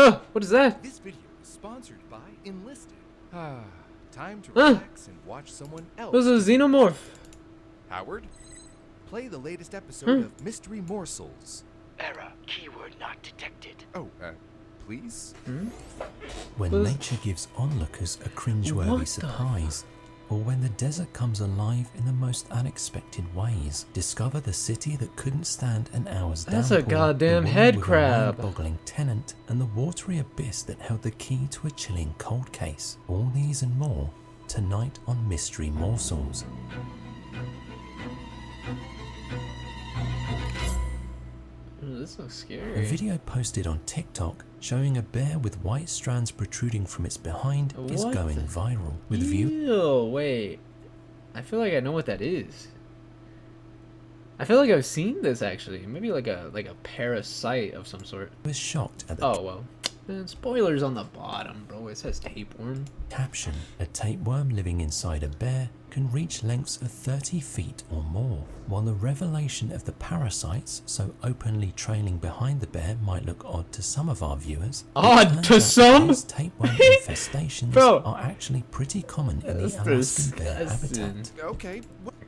Oh, what is that? This video is sponsored by Enlisted. Time to relax and watch someone else. This is a xenomorph. Howard, play the latest episode of Mystery Morsels. Error. Keyword not detected. Oh, please? When nature gives onlookers a cringeworthy surprise, or when the desert comes alive in the most unexpected ways, discover the city that couldn't stand an hour's downpour. That's a goddamn the woman head with a crab. mind-boggling tenant, and the watery abyss that held the key to a chilling cold case. All these and more, tonight on Mystery Morsels. This looks A scary. video posted on TikTok showing a bear with white strands protruding from its behind is What going the- viral, with viewers Ew, wait. I feel like I know what that is. I feel like I've seen this actually. Maybe like a parasite of some sort. shocked at the Oh well. Man, spoilers on the bottom, bro. It says tapeworm. caption. A tapeworm living inside a bear can reach lengths of 30 feet or more. While the revelation of the parasites so openly trailing behind the bear might look odd to some of our viewers, Odd it turns to out some? these tapeworm infestations Bro. are actually pretty common in That's the Alaskan bear disgusting. habitat. Okay.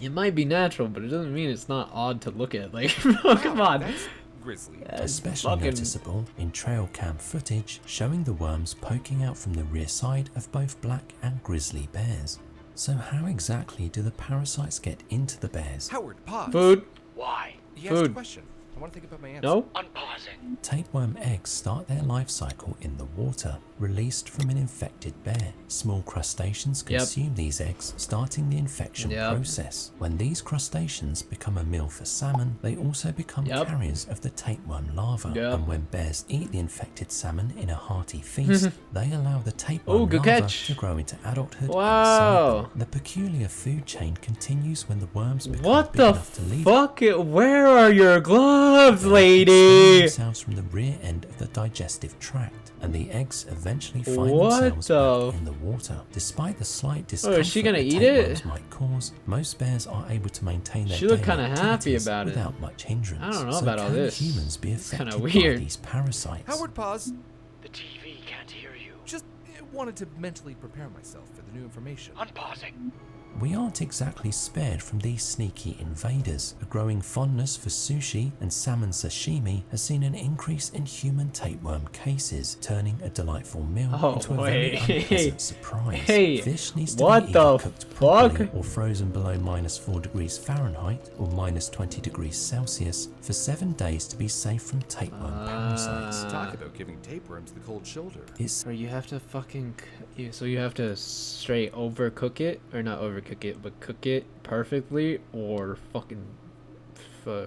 It might be natural, but it doesn't mean it's not odd to look at. Like, bro, come on. That's grisly. That's Especially fucking- noticeable in trail cam footage showing the worms poking out from the rear side of both black and grizzly bears. So how exactly do the parasites get into the bears? Howard, pause. Food? Why? He asked a Food. question. I want to think about my answer. No? Unpausing. Tapeworm eggs start their life cycle in the water, released from an infected bear. Small crustaceans Yep. consume these eggs, starting the infection Yep. process. When these crustaceans become a meal for salmon, they also become Yep. carriers of the tapeworm larva. Yep. And when bears eat the infected salmon in a hearty feast, they allow the tapeworm Oh, good larva catch. to grow into adulthood Wow. inside them. The peculiar food chain continues when the worms become What big the enough to leave fuck? Where are your gloves, Expelling lady? themselves from the rear end of the digestive tract, and the eggs eventually find What themselves the- back in the water. Despite the slight Oh, discomfort is she gonna that eat tapeworms it? might cause, most bears are able to maintain their She looked daily kinda happy activities about it. without much hindrance. I don't know So about all can this. humans be It's kinda affected weird. by these parasites? Howard, pause. The TV can't hear you. Just wanted to mentally prepare myself for the new information. Unpausing. We aren't exactly spared from these sneaky invaders. A growing fondness for sushi and salmon sashimi has seen an increase in human tapeworm cases, turning a delightful meal Oh, into a very wait. unpleasant surprise. Hey, Fish needs to what be the either cooked properly fuck? or frozen below -4 degrees Fahrenheit or -20 degrees Celsius for 7 days to be safe from tapeworm parasites. Talk about giving tapeworms the cold shoulder. It's Or you have to fucking, so you have to straight overcook it, or not overcook it, but cook it perfectly, or fucking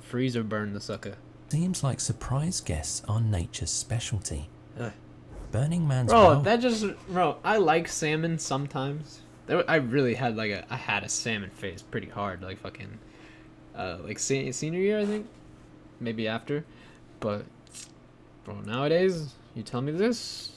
freezer burn the sucker. seems like surprise guests are nature's specialty. Ugh. Burning Man's Bro, wild that just, bro, I like salmon sometimes. I really had I had a salmon phase pretty hard, like fucking, like senior year, I think, maybe after, but, bro, nowadays, you tell me this,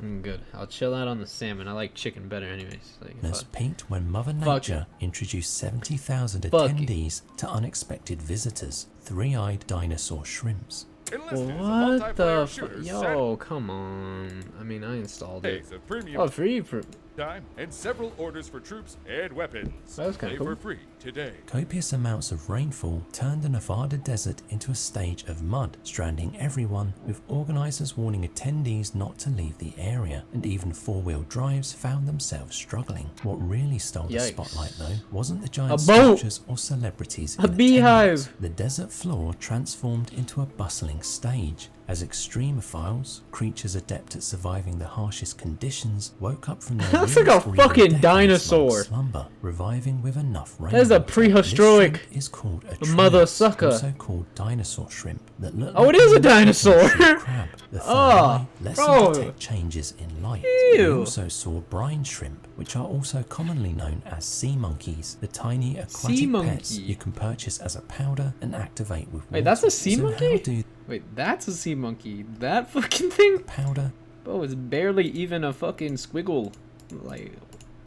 I'm good. I'll chill out on the salmon. I like chicken better anyways. Like, has peaked when Mother Fuck. Nature introduced 70,000 Fuck. attendees to unexpected visitors, three-eyed dinosaur shrimps. Enlisted is a What the multiplayer fuck? shooter Yo, come on. I mean, I installed it. Days of premium Oh, free for. time and several orders for troops and weapons. That was kinda Play cool. for free today. Copious amounts of rainfall turned the Nevada desert into a stage of mud, stranding everyone, with organizers warning attendees not to leave the area, and even four-wheel drives found themselves struggling. What really stole the Yikes. spotlight, though, wasn't the giant A boat! structures or celebrities A in beehive! attendance. The desert floor transformed into a bustling stage, as extremophiles, creatures adept at surviving the harshest conditions, woke up from their Looks like a years breathing fucking decades-long dinosaur. slumber, reviving with enough rain. That is a This prehistoric shrimp is called a mother trillis, sucker. also called dinosaur shrimp. That look Oh, like it is a a dinosaur. crab. The third Oh, eye lets bro. them detect changes in light. We Ew. also saw brine shrimp, which are also commonly known as sea monkeys, the tiny aquatic Sea pets monkey. you can purchase as a powder and activate with water. Wait, that's a sea So monkey? How do Wait, that's a sea monkey. That fucking thing? powder Bro, it's barely even a fucking squiggle. Like,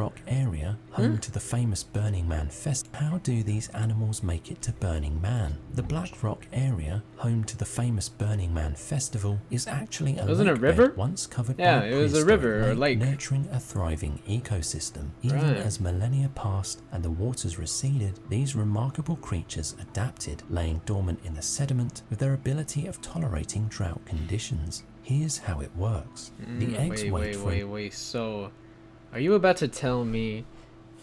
Rock area, home to the famous Burning Man Fest. How do these animals make it to Burning Man? The Black Rock area, home to the famous Burning Man Festival, is actually a Wasn't it a lake river? bed once covered Yeah, by it was a prehistoric river or lake. nurturing a thriving ecosystem. Even Right. as millennia passed and the waters receded, these remarkable creatures adapted, laying dormant in the sediment with their ability of tolerating drought conditions. Here's how it works. The eggs wait for wait. So, are you about to tell me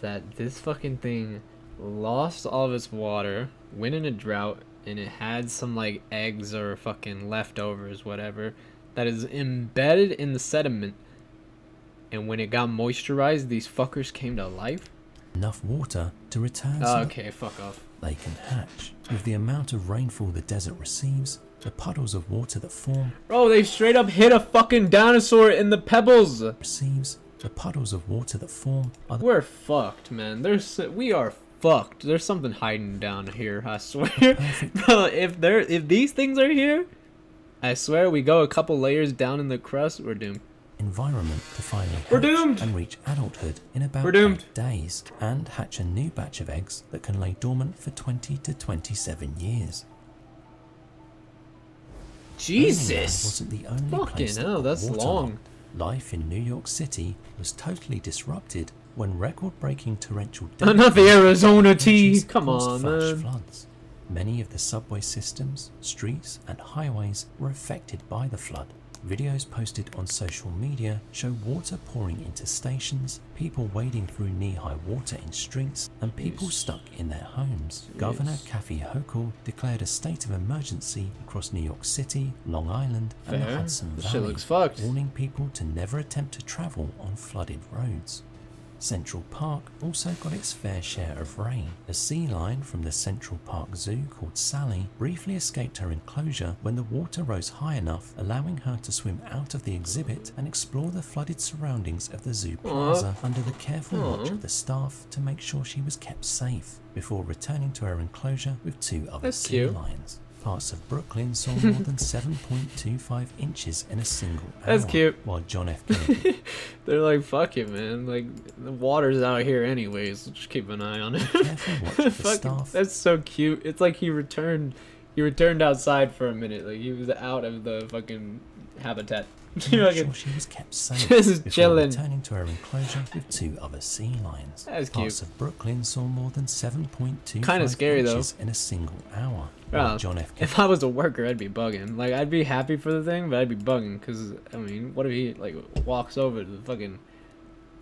that this fucking thing lost all of its water, went in a drought, and it had some like eggs or fucking leftovers, whatever, that is embedded in the sediment, and when it got moisturized, these fuckers came to life? enough water to return Oh, so that okay, fuck off. they can hatch. With the amount of rainfall the desert receives, the puddles of water that form Bro, they straight up hit a fucking dinosaur in the pebbles. are the We're fucked, man. We are fucked. There's something hiding down here, I swear. perfect Bro, if these things are here, I swear we go a couple layers down in the crust, we're doomed. environment to finally We're hatch doomed. and reach adulthood in about We're doomed. 8 days and hatch a new batch of eggs that can lay dormant for 20 to 27 years. Burning Man Jesus. wasn't the only Fucking place that hell, got that's waterlogged. long. Life in New York City was totally disrupted when record-breaking torrential Not the Arizona tea. conditions Come caused on, flash man. floods. Many of the subway systems, streets, and highways were affected by the flood. Videos posted on social media show water pouring into stations, people wading through knee-high water in streets, and people Jeez. stuck in their homes. Governor Kathy Hochul declared a state of emergency across New York City, Long Island, and the Fair. Hudson This Valley, shit looks fucked. warning people to never attempt to travel on flooded roads. Central Park also got its fair share of rain. A sea lion from the Central Park Zoo called Sally briefly escaped her enclosure when the water rose high enough, allowing her to swim out of the exhibit and explore the flooded surroundings of the zoo plaza under the careful watch of the staff to make sure she was kept safe, before returning to her enclosure with 2 other That's sea cute. lions. Parts of Brooklyn saw more than 7.25 inches in a single hour. That's cute. While John F. Kennedy They're like, fuck it, man. Like, the water's out here anyways. So just keep an eye on it. careful watch of the Fucking- staff that's so cute. It's like he returned outside for a minute. Like, he was out of the fucking habitat. to You're make like, sure she was kept safe Just before chilling. returning to her enclosure with 2 other sea lions. That's Parts cute. of Brooklyn saw more than 7.25 Kinda scary, though. inches in a single hour. Bro, While John F. if I was a worker, I'd be bugging. Like, I'd be happy for the thing, but I'd be bugging. Because, I mean, what if he, like, walks over to the fucking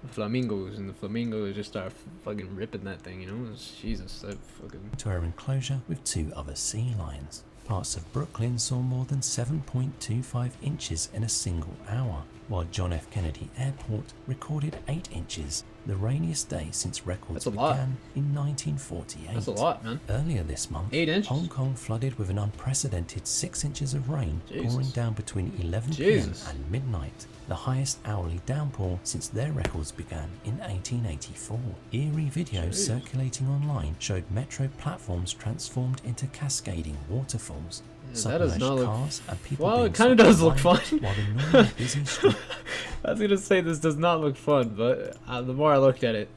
flamingos and the flamingos just start fucking ripping that thing, you know? Jesus, that fucking... to her enclosure with 2 other sea lions. Parts of Brooklyn saw more than 7.25 inches in a single hour, while John F. Kennedy Airport recorded 8 inches, the rainiest day since records That's a lot. began in 1948. That's a lot, man. Earlier this month, 8 inches? Hong Kong flooded with an unprecedented 6 inches of rain Jesus. pouring down between 11 Jesus. p.m. and midnight, the highest hourly downpour since their records began in 1884. Eerie videos circulating online showed metro platforms transformed into cascading waterfalls. That does Submerged not look... cars and people Well, being it kind of swept does look away, fun. while the normally busy street I was gonna say this does not look fun, but the more I looked at it,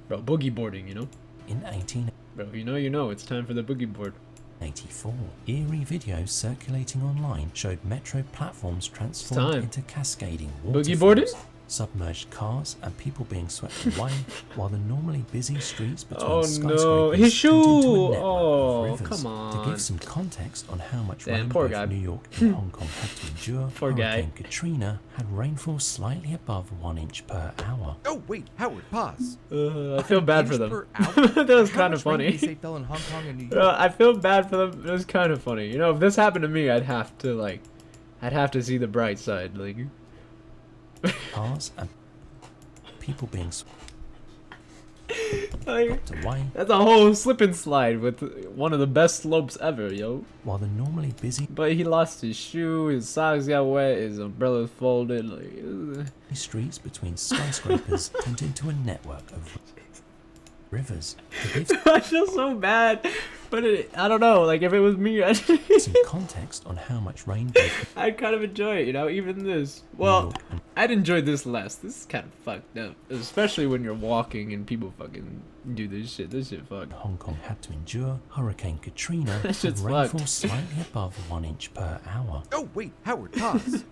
bro, boogie boarding, you know? in 1884. Bro, you know, it's time for the boogie board. Eerie videos circulating online showed metro platforms transformed time. into cascading Boogie boarding? waterfalls. Submerged cars and people being swept away, while the normally busy streets between Oh, skyscrapers no. His turned into a shoe! network Oh, of rivers. come To on. give some context on how much Damn, rain poor both guy. New York and Hong Kong had to endure, Poor guy. Hurricane Katrina had rainfall slightly above 1 inch per hour. Oh, wait, Howard, pause. I feel bad for Inch them. per hour? That was How kind of much rain funny. did they say fell in Hong Kong and New York? I feel bad for them. It was kind of funny. You know, if this happened to me, I'd have to see the bright side. Like, Cars and people being swept like away, that's a whole slip and slide with one of the best slopes ever, yo. while the normally busy But he lost his shoe, his socks got wet, his umbrella's folded. Like, streets between skyscrapers turned into a network of rivers. To give I feel so bad, but I don't know. Like, if it was me, some context on how much rain both I'd kind of enjoy it, you know. Even this. New Well, York and I'd enjoy this less. This is kind of fucked up, especially when you're walking and people fucking do this shit. This shit fucked. Hong Kong had to endure Hurricane Katrina That with shit's rainfall fucked. slightly above 1 inch per hour. Oh, wait, Howard, pause.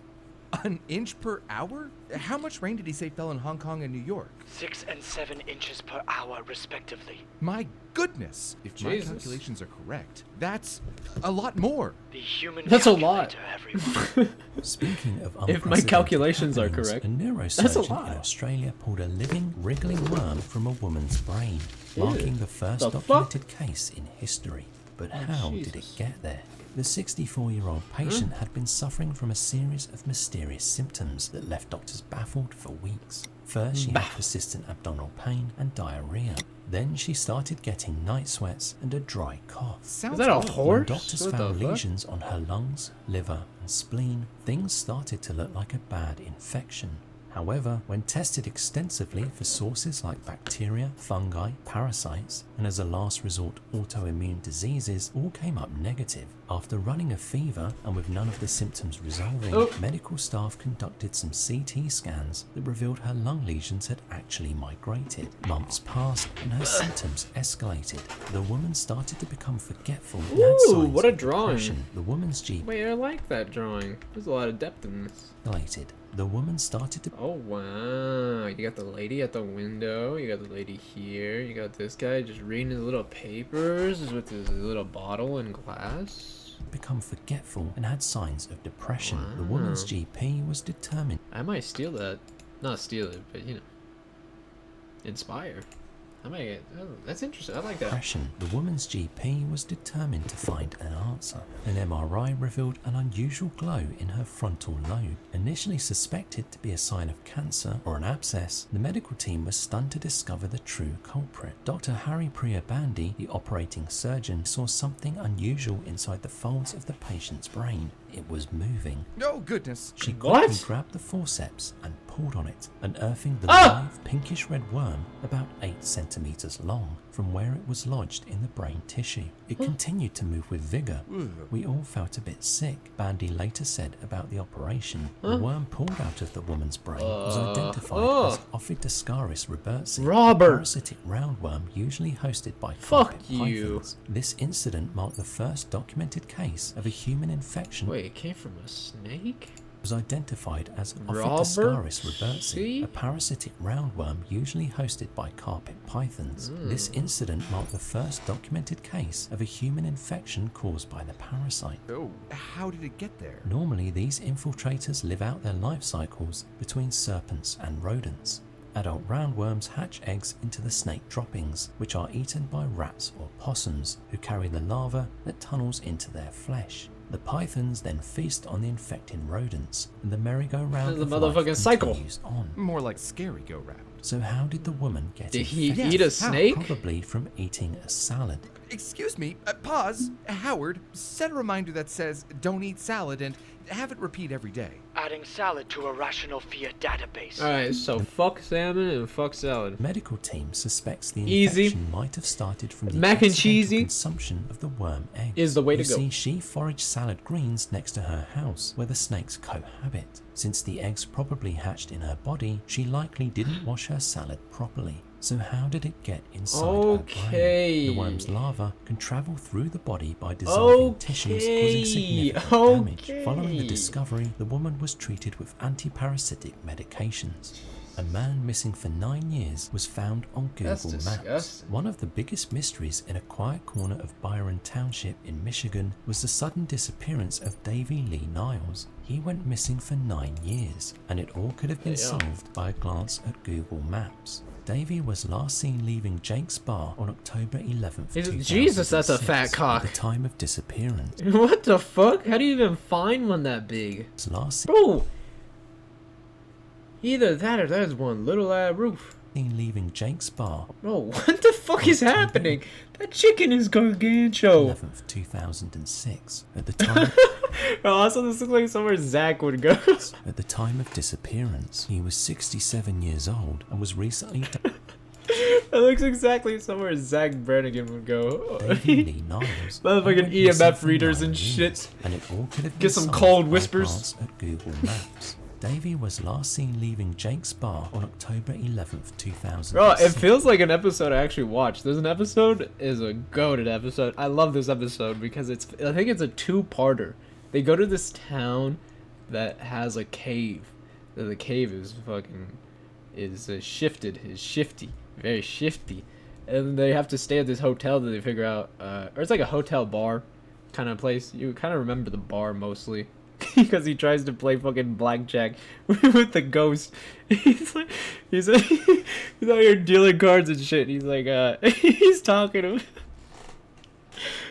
An inch per hour? How much rain did he say fell in Hong Kong and New York? 6 and 7 inches per hour, respectively. My goodness! If Jesus. my calculations are correct, that's a lot more. The human That's a lot. calculator, everyone. Speaking of If my unprecedented calculations are happenings, correct, a that's a neurosurgeon lot. in Australia pulled a living, wriggling worm from a woman's brain, marking the first The documented case in history. But how did it Jesus. get there? The 64-year-old patient had been suffering from a series of mysterious symptoms that left doctors baffled for weeks. First, she had persistent abdominal pain and diarrhea. Then she started getting night sweats and a dry cough. Sounds Is that a horrible. horse? When doctors What the found fuck? lesions on her lungs, liver, and spleen, things started to look like a bad infection. However, when tested extensively for sources like bacteria, fungi, parasites, and as a last resort autoimmune diseases, all came up negative. After running a fever and with none of the symptoms resolving, medical staff conducted some CT scans that revealed her lung lesions had actually migrated. Months passed and her symptoms escalated. The woman started to become forgetful and had Ooh, signs what a of drawing. depression. The woman's GP Wait, I like that drawing. There's a lot of depth in this. escalated. The woman started to Oh wow, you got the lady at the window, you got the lady here, you got this guy just reading his little papers with his little bottle and glass. become forgetful and had signs of depression. The woman's Wow. GP was determined I might steal that. Not steal it, but you know. Inspire. I might get, oh, that's interesting, I like that. depression. The woman's GP was determined to find an answer. An MRI revealed an unusual glow in her frontal lobe. Initially suspected to be a sign of cancer or an abscess, the medical team was stunned to discover the true culprit. Dr. Harry Priyabandi, the operating surgeon, saw something unusual inside the folds of the patient's brain. It was moving. Oh, goodness. She What? quickly grabbed the forceps and pulled on it, unearthing the Ah! live pinkish red worm about 8 centimeters long from where it was lodged in the brain tissue. It continued to move with vigor. We all felt a bit sick, Bandy later said about the operation. The worm pulled out of the woman's brain was identified as Ophidascaris robertsi, Robert. a parasitic roundworm usually hosted by Fuck carpet you. pythons. This incident marked the first documented case of a human infection. Wait, it came from a snake? Was identified as Robert? Ophidascaris robertsi, See? a parasitic roundworm usually hosted by carpet pythons. This incident marked the first documented case of a human infection caused by the parasite. Oh, how did it get there? Normally, these infiltrators live out their life cycles between serpents and rodents. Adult roundworms hatch eggs into the snake droppings, which are eaten by rats or possums, who carry the larva that tunnels into their flesh. The pythons then feast on the infected rodents, and the merry-go-round This is of a life motherfucking cycle. continues on. More like scary go-round. So how did the woman get Did he infected? eat a Yes, how? snake? Probably from eating a salad. Excuse me, pause. Howard, set a reminder that says don't eat salad and have it repeat every day. Adding salad to a rational fear database. Alright, so fuck salmon and fuck salad. The medical team suspects the Easy. infection might have started from the Mac and accidental cheesy consumption of the worm egg. is the way to You go. see, she foraged salad greens next to her house, where the snakes cohabit. Since the eggs probably hatched in her body, she likely didn't wash her salad properly. So how did it get inside her brain? The worm's larva can travel through the body by dissolving tissues, causing significant damage. Following the discovery, the woman was treated with antiparasitic medications. A man missing for 9 years was found on Google That's Maps. disgusting. One of the biggest mysteries in a quiet corner of Byron Township in Michigan was the sudden disappearance of Davy Lee Niles. He went missing for 9 years, and it all could have been Yeah. solved by a glance at Google Maps. Davy was last seen leaving Jake's bar on October 11th, Jesus, that's a 2006, fat cock. At the time of disappearance. What the fuck? How do you even find one that big? His last Bro! Either that or that is one little roof. seen leaving Jake's bar Bro, what the fuck is happening? That chicken is gargantuan. 11th, 2006. At the time Bro, also this looks like somewhere Zach would go. At the time of disappearance, he was 67 years old and was recently It looks exactly somewhere Zach Brannigan would go. Davy Lee Niles. Motherfucking went missing EMF for readers 9 and years, shit. And it all could have Get been some solved cold by a whispers. glance at Google Maps. Davy was last seen leaving Jake's bar on October 11th, 2000. Bro, it feels like an episode I actually watched. There's an episode, is a goated episode. I love this episode because I think it's a two-parter. They go to this town that has a cave. The cave is shifty, very shifty. And they have to stay at this hotel that they figure out, or it's like a hotel bar kind of place. You kind of remember the bar mostly. Because he tries to play fucking blackjack with the ghost. He's out here dealing cards and shit. He's like, he's talking to him.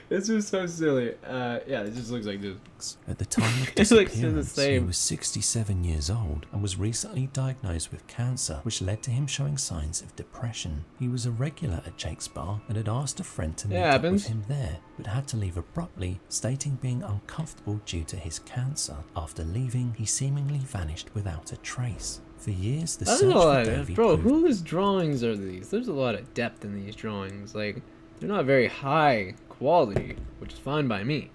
This is so silly. Yeah, it just looks like this. At the time of It looks disappearance, the same. he was 67 years old and was recently diagnosed with cancer, which led to him showing signs of depression. He was a regular at Jake's bar and had asked a friend to meet up with him there, but had to leave abruptly, stating being uncomfortable due to his cancer. After leaving, he seemingly vanished without a trace. For years, the search for Davy bro, proved whose drawings are these? There's a lot of depth in these drawings. Like, they're not very high quality, which is fine by me.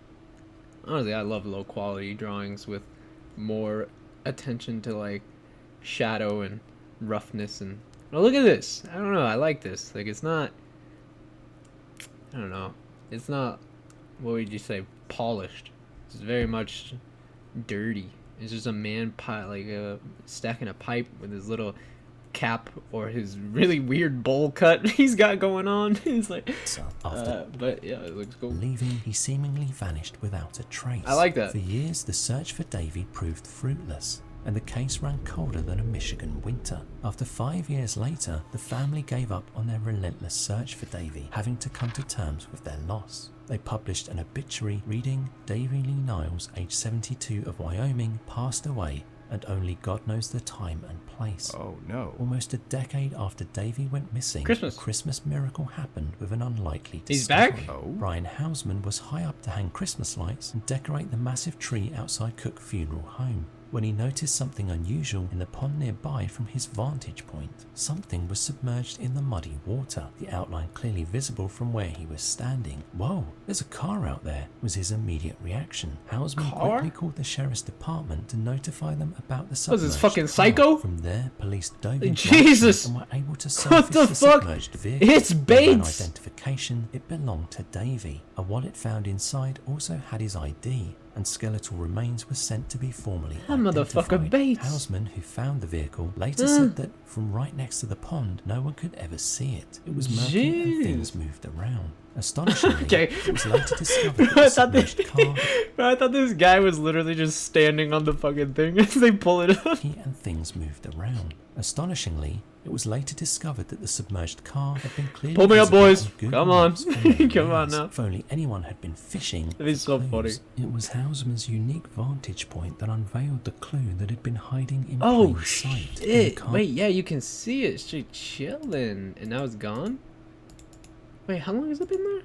Honestly, I love low quality drawings with more attention to like shadow and roughness and oh, look at this. I don't know, I like this. Like, it's not, I don't know, it's not, what would you say, polished. It's very much dirty. It's just a man stacking a pipe with his little cap or his really weird bowl cut he's got going on. He's like, but yeah, it looks cool. Leaving, he seemingly vanished without a trace. I like that. For years, the search for Davy proved fruitless, and the case ran colder than a Michigan winter. After 5 years later, the family gave up on their relentless search for Davy, having to come to terms with their loss. They published an obituary reading, Davy Lee Niles, age 72 of Wyoming, passed away, and only God knows the time and place. Oh no. Almost a decade after Davy went missing, a Christmas miracle happened with an unlikely discovery. He's Back? Oh. Brian Hausman was high up to hang Christmas lights and decorate the massive tree outside Cook Funeral Home when he noticed something unusual in the pond nearby from his vantage point. Something was submerged in the muddy water, the outline clearly visible from where he was standing. Whoa, there's a car out there, was his immediate reaction. Hausman quickly called the sheriff's department to notify them about the submerged Was this fucking car. Psycho? From there, police dove into Jesus! action and were able to What surface the the fuck? submerged vehicle. It's With an Bates! identification, it belonged to Davy. A wallet found inside also had his ID, and skeletal remains were sent to be formally That motherfucker identified. Bates. Hausman, who found the vehicle, later said that from right next to the pond, no one could ever see it. It was murky and things moved around. Astonishingly, it was later discovered that the submerged car Bro, I thought this guy was literally just standing on the fucking thing as they pull it up. and things moved around. Astonishingly, it was later discovered that the submerged car had been clearly Pull me up, visible boys. Google Come on. Maps for many Come on years. now. If only anyone had been fishing That'd be for so clues. funny. It was Hausman's unique vantage point that unveiled the clue that had been hiding in Oh, plain sight. in the shit. car. Wait, yeah, you can see it. She chilling. And now it's gone? Wait, how long has it been there?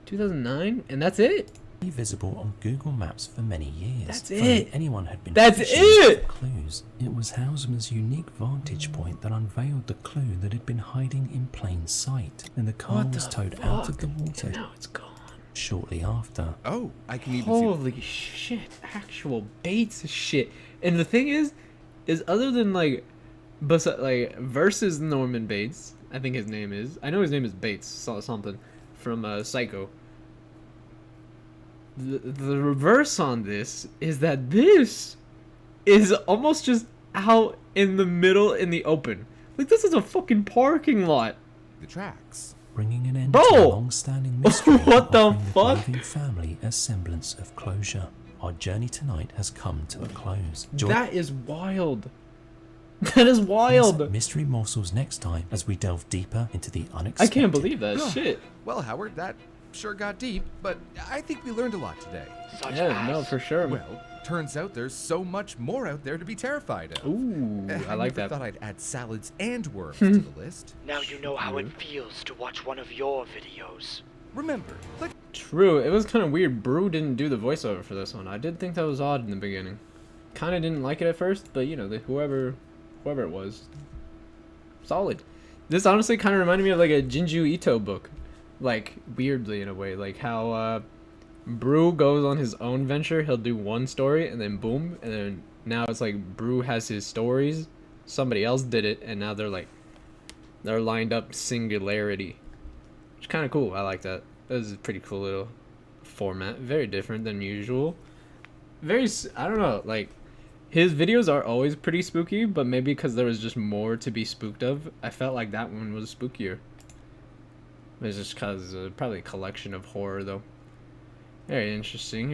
2009? And that's it? Visible on Google Maps for many years. That's If only it. anyone had been That's fishing it. for clues. It was Hausman's unique vantage point that unveiled the clue that had been hiding in plain sight, and the car What was the towed out of the fuck? water And now it's gone. shortly after. Oh, I can even see. Holy shit. Actual Bates shit. And the thing is other than versus Norman Bates, I think his name is. I know his name is Bates, something from Psycho. The reverse on this is that this is almost just out in the middle in the open. Like, this is a fucking parking lot. The tracks. Bringing an end Bro! to a long-standing mystery. What the offering fuck? grieving family a semblance of closure. Our journey tonight has come to a close. Join That is wild. That is us wild. at Mystery Morsels next time as we delve deeper into the I unexpected. can't believe that Ugh. shit. Well, Howard, that sure got deep, but I think we learned a lot today. Such Yeah, no, as- for sure. Well, turns out there's so much more out there to be terrified of. Ooh, I like never that. thought I'd add salads and worms to the list. Now you know how it feels to watch one of your videos. Remember, click True, it was kind of weird. Brew didn't do the voiceover for this one. I did think that was odd in the beginning. Kind of didn't like it at first, but you know, whoever it was, solid. This honestly kind of reminded me of like a Jinju Ito book, like weirdly in a way, like how Brew goes on his own venture. He'll do one story and then boom, and then now it's like Brew has his stories, somebody else did it, and now they're lined up singularity. It's kind of cool. I like that. This is a pretty cool little format. Very different than usual. I don't know, like, his videos are always pretty spooky, but maybe because there was just more to be spooked of, I felt like that one was spookier. It's just because probably a collection of horror, though. Very interesting.